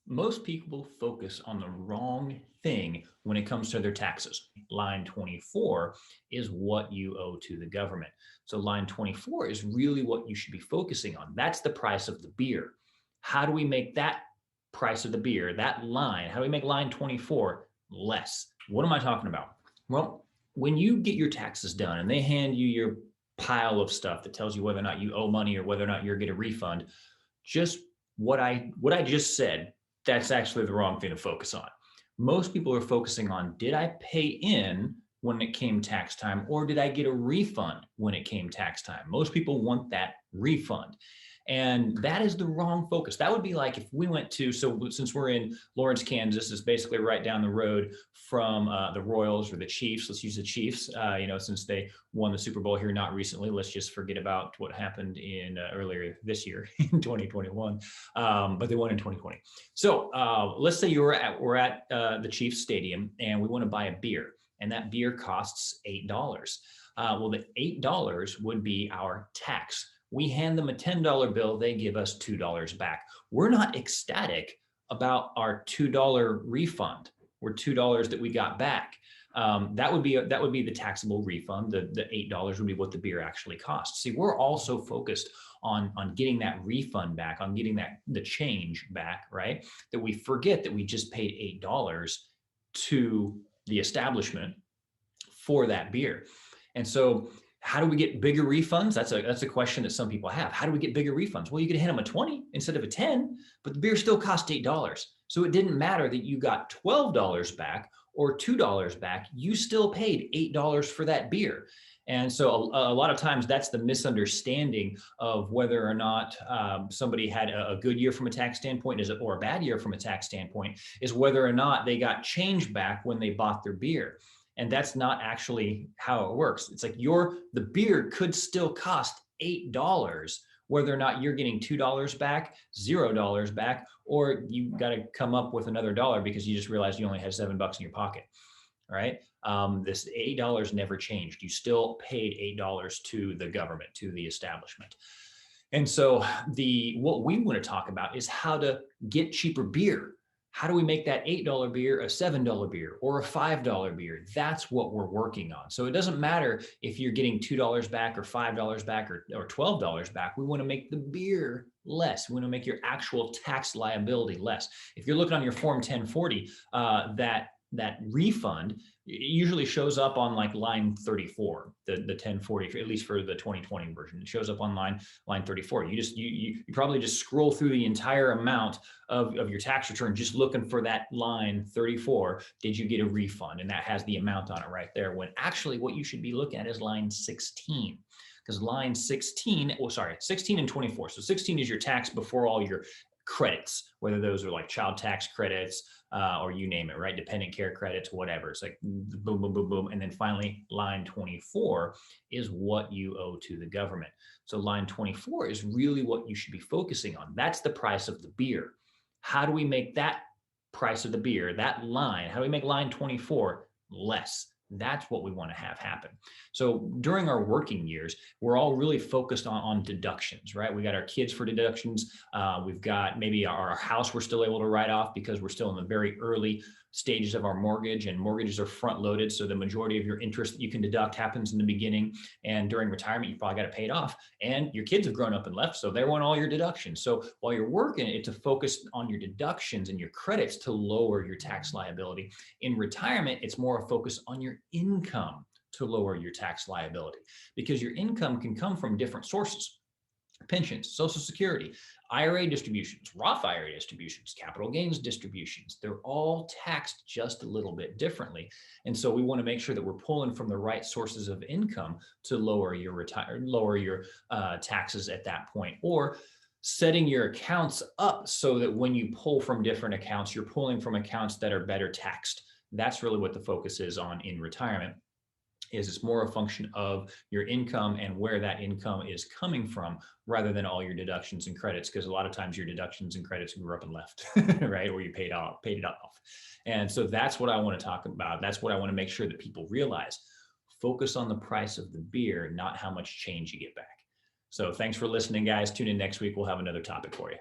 Most people focus on the wrong thing when it comes to their taxes. Line 24 is what you owe to the government. So line 24 is really what you should be focusing on. That's the price of the beer. How do we make that price of the beer, that line, how do we make line 24 less? What am I talking about? Well, when you get your taxes done and they hand you your pile of stuff that tells you whether or not you owe money or whether or not you're getting a refund, just what I just said, that's actually the wrong thing to focus on. Most people are focusing on, did I pay in when it came tax time, or did I get a refund when it came tax time? Most people want that refund. And that is the wrong focus. That would be like if we went to, so since we're in Lawrence, Kansas, is basically right down the road from the Royals or the Chiefs. Let's use the Chiefs, since they won the Super Bowl here, not recently. Let's just forget about what happened in earlier this year in 2021, but they won in 2020. So let's say we're at the Chiefs Stadium and we want to buy a beer, and that beer costs $8. Well, the $8 would be our tax. We hand them a $10 bill, they give us $2 back. We're not ecstatic about our $2 refund or $2 that we got back. That would be the taxable refund. The $8 would be what the beer actually costs. See, we're also focused on getting that refund back, on getting the change back, right? That we forget that we just paid $8 to the establishment for that beer. And so how do we get bigger refunds? That's a question that some people have. How do we get bigger refunds? Well, you could hit them a 20 instead of a 10, but the beer still cost $8. So it didn't matter that you got $12 back or $2 back. You still paid $8 for that beer. And so a lot of times that's the misunderstanding of whether or not somebody had a good year from a tax standpoint or a bad year from a tax standpoint, is whether or not they got change back when they bought their beer. And that's not actually how it works. It's like the beer could still cost $8, whether or not you're getting $2 back, $0 back, or you got to come up with another dollar because you just realized you only had $7 in your pocket. All right. This $8 never changed. You still paid $8 to the government, to the establishment. And so what we want to talk about is how to get cheaper beer. How do we make that $8 beer a $7 beer or a $5 beer? That's what we're working on. So it doesn't matter if you're getting $2 back or $5 back or $12 back. We want to make the beer less. We want to make your actual tax liability less. If you're looking on your Form 1040, that refund usually shows up on like line 34, the 1040, at least for the 2020 version. It shows up on line 34. You probably just scroll through the entire amount of your tax return just looking for that line 34. Did you get a refund? And that has the amount on it right there, when actually what you should be looking at is line 16. Because line 16 and 24. So 16 is your tax before all your credits, whether those are like child tax credits or you name it, right? Dependent care credits, whatever. It's like boom, boom, boom, boom. And then finally, line 24 is what you owe to the government. So line 24 is really what you should be focusing on. That's the price of the beer. How do we make that price of the beer, that line, how do we make line 24 less? That's what we want to have happen. So during our working years, we're all really focused on deductions, right? We got our kids for deductions. We've got maybe our house we're still able to write off because we're still in the very early stages of our mortgage, and mortgages are front loaded. So the majority of your interest that you can deduct happens in the beginning, and during retirement, you probably got to pay it off, and your kids have grown up and left. So they want all your deductions. So while you're working, it's to focus on your deductions and your credits to lower your tax liability. In retirement, it's more a focus on your income to lower your tax liability, because your income can come from different sources: pensions, Social Security, IRA distributions, Roth IRA distributions, capital gains distributions. They're all taxed just a little bit differently. And so we want to make sure that we're pulling from the right sources of income to lower your taxes at that point, or setting your accounts up so that when you pull from different accounts, you're pulling from accounts that are better taxed. That's really what the focus is on in retirement. It's more a function of your income and where that income is coming from, rather than all your deductions and credits, because a lot of times your deductions and credits grew up and left, right? Or you paid it off. And so that's what I want to talk about. That's what I want to make sure that people realize. Focus on the price of the beer, not how much change you get back. So thanks for listening, guys. Tune in next week. We'll have another topic for you.